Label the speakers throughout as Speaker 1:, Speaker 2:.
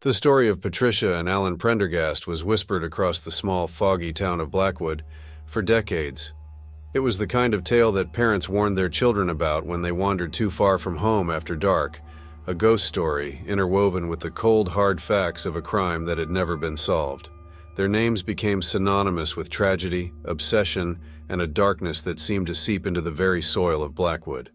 Speaker 1: The story of Patricia and Allen Prendergast was whispered across the small, foggy town of Blackwood for decades. It was the kind of tale that parents warned their children about when they wandered too far from home after dark, a ghost story interwoven with the cold, hard facts of a crime that had never been solved. Their names became synonymous with tragedy, obsession, and a darkness that seemed to seep into the very soil of Blackwood.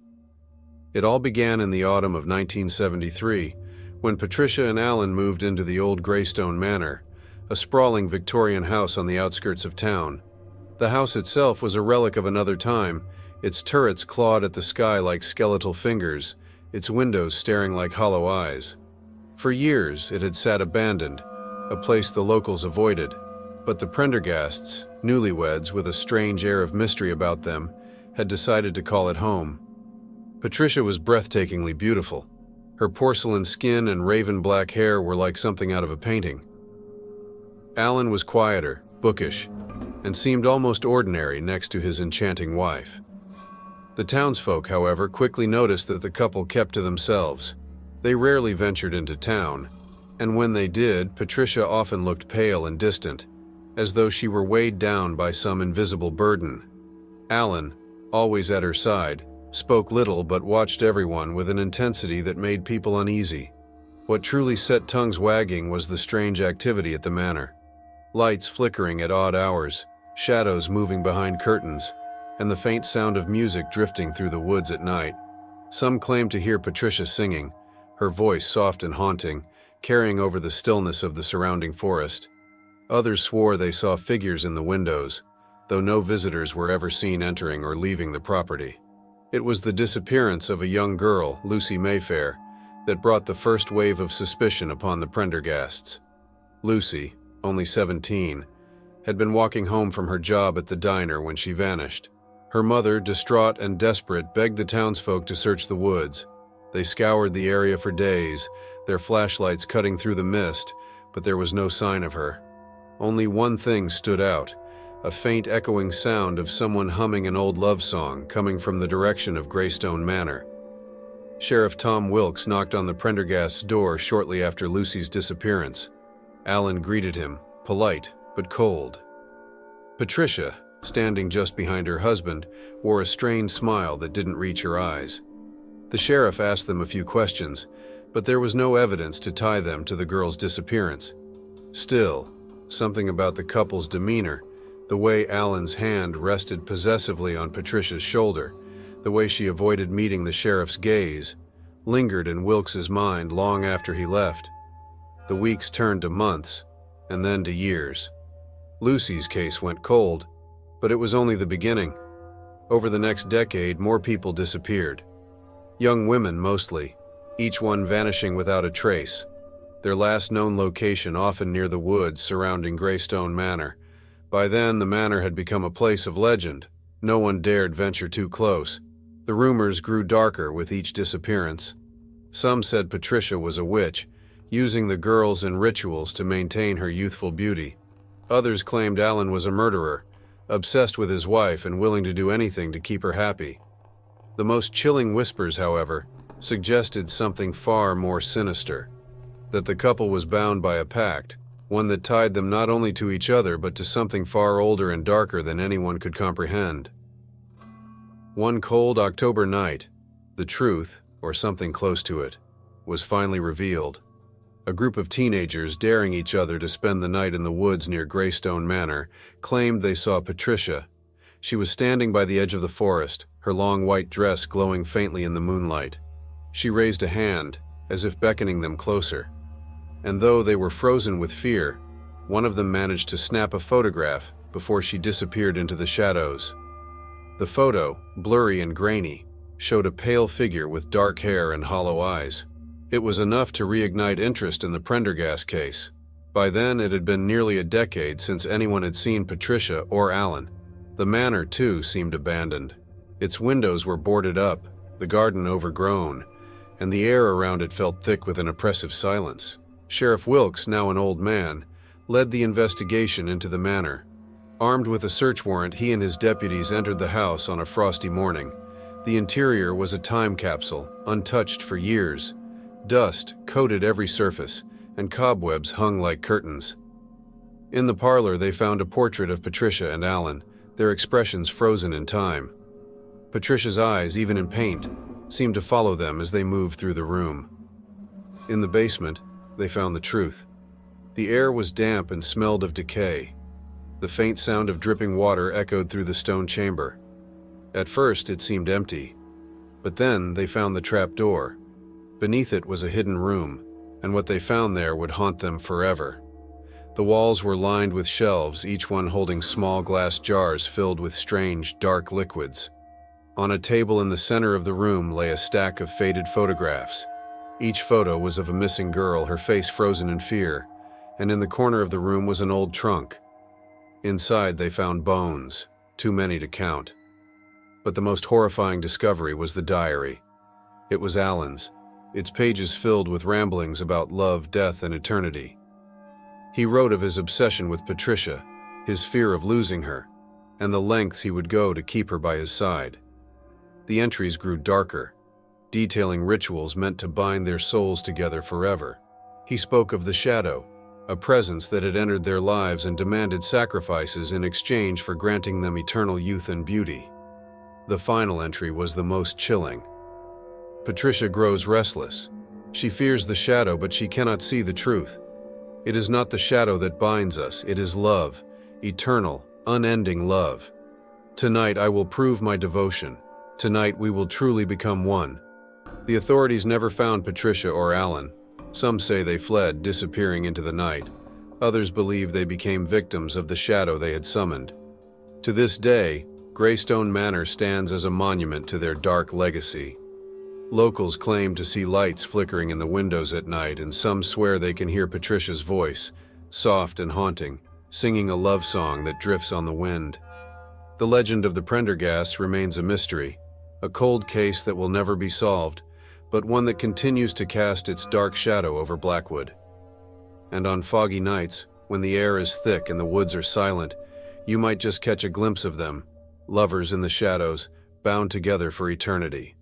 Speaker 1: It all began in the autumn of 1973, when Patricia and Allen moved into the old Greystone Manor, a sprawling Victorian house on the outskirts of town. The house itself was a relic of another time, its turrets clawed at the sky like skeletal fingers, its windows staring like hollow eyes. For years, it had sat abandoned, a place the locals avoided, but the Prendergasts, newlyweds with a strange air of mystery about them, had decided to call it home. Patricia was breathtakingly beautiful. Her porcelain skin and raven-black hair were like something out of a painting. Allen was quieter, bookish, and seemed almost ordinary next to his enchanting wife. The townsfolk, however, quickly noticed that the couple kept to themselves. They rarely ventured into town, and when they did, Patricia often looked pale and distant, as though she were weighed down by some invisible burden. Allen, always at her side, spoke little but watched everyone with an intensity that made people uneasy. What truly set tongues wagging was the strange activity at the manor. Lights flickering at odd hours, shadows moving behind curtains, and the faint sound of music drifting through the woods at night. Some claimed to hear Patricia singing, her voice soft and haunting, carrying over the stillness of the surrounding forest. Others swore they saw figures in the windows, though no visitors were ever seen entering or leaving the property. It was the disappearance of a young girl, Lucy Mayfair, that brought the first wave of suspicion upon the Prendergasts. Lucy, only 17, had been walking home from her job at the diner when she vanished. Her mother, distraught and desperate, begged the townsfolk to search the woods. They scoured the area for days, their flashlights cutting through the mist, but there was no sign of her. Only one thing stood out, a faint echoing sound of someone humming an old love song coming from the direction of Greystone Manor. Sheriff Tom Wilkes knocked on the Prendergast's door shortly after Lucy's disappearance. Allen greeted him, polite but cold. Patricia, standing just behind her husband, wore a strained smile that didn't reach her eyes. The sheriff asked them a few questions, but there was no evidence to tie them to the girl's disappearance. Still, something about the couple's demeanor, the way Allen's hand rested possessively on Patricia's shoulder, the way she avoided meeting the sheriff's gaze, lingered in Wilkes's mind long after he left. The weeks turned to months, and then to years. Lucy's case went cold, but it was only the beginning. Over the next decade, more people disappeared. Young women mostly, each one vanishing without a trace, their last known location often near the woods surrounding Greystone Manor. By then, the manor had become a place of legend. No one dared venture too close. The rumors grew darker with each disappearance. Some said Patricia was a witch, using the girls in rituals to maintain her youthful beauty. Others claimed Allen was a murderer, obsessed with his wife and willing to do anything to keep her happy. The most chilling whispers, however, suggested something far more sinister, that the couple was bound by a pact, one that tied them not only to each other but to something far older and darker than anyone could comprehend. One cold October night, the truth, or something close to it, was finally revealed. A group of teenagers, daring each other to spend the night in the woods near Greystone Manor, claimed they saw Patricia. She was standing by the edge of the forest, her long white dress glowing faintly in the moonlight. She raised a hand, as if beckoning them closer. And though they were frozen with fear, one of them managed to snap a photograph before she disappeared into the shadows. The photo, blurry and grainy, showed a pale figure with dark hair and hollow eyes. It was enough to reignite interest in the Prendergast case. By then, it had been nearly a decade since anyone had seen Patricia or Allen. The manor, too, seemed abandoned. Its windows were boarded up, the garden overgrown, and the air around it felt thick with an oppressive silence. Sheriff Wilkes, now an old man, led the investigation into the manor. Armed with a search warrant, he and his deputies entered the house on a frosty morning. The interior was a time capsule, untouched for years. Dust coated every surface, and cobwebs hung like curtains. In the parlor, they found a portrait of Patricia and Allen, their expressions frozen in time. Patricia's eyes, even in paint, seemed to follow them as they moved through the room. In the basement, they found the truth. The air was damp and smelled of decay. The faint sound of dripping water echoed through the stone chamber. At first, it seemed empty, but then they found the trap door. Beneath it was a hidden room, and what they found there would haunt them forever. The walls were lined with shelves, each one holding small glass jars filled with strange, dark liquids. On a table in the center of the room lay a stack of faded photographs. Each photo was of a missing girl, her face frozen in fear, and in the corner of the room was an old trunk. Inside, they found bones, too many to count. But the most horrifying discovery was the diary. It was Allen's, its pages filled with ramblings about love, death, and eternity. He wrote of his obsession with Patricia, his fear of losing her, and the lengths he would go to keep her by his side. The entries grew darker, detailing rituals meant to bind their souls together forever. He spoke of the shadow, a presence that had entered their lives and demanded sacrifices in exchange for granting them eternal youth and beauty. The final entry was the most chilling. Patricia grows restless. She fears the shadow, but she cannot see the truth. It is not the shadow that binds us, it is love, eternal, unending love. Tonight I will prove my devotion. Tonight we will truly become one. The authorities never found Patricia or Allen. Some say they fled, disappearing into the night. Others believe they became victims of the shadow they had summoned. To this day, Greystone Manor stands as a monument to their dark legacy. Locals claim to see lights flickering in the windows at night, and some swear they can hear Patricia's voice, soft and haunting, singing a love song that drifts on the wind. The legend of the Prendergasts remains a mystery, a cold case that will never be solved, but one that continues to cast its dark shadow over Blackwood. And on foggy nights, when the air is thick and the woods are silent, you might just catch a glimpse of them, lovers in the shadows, bound together for eternity.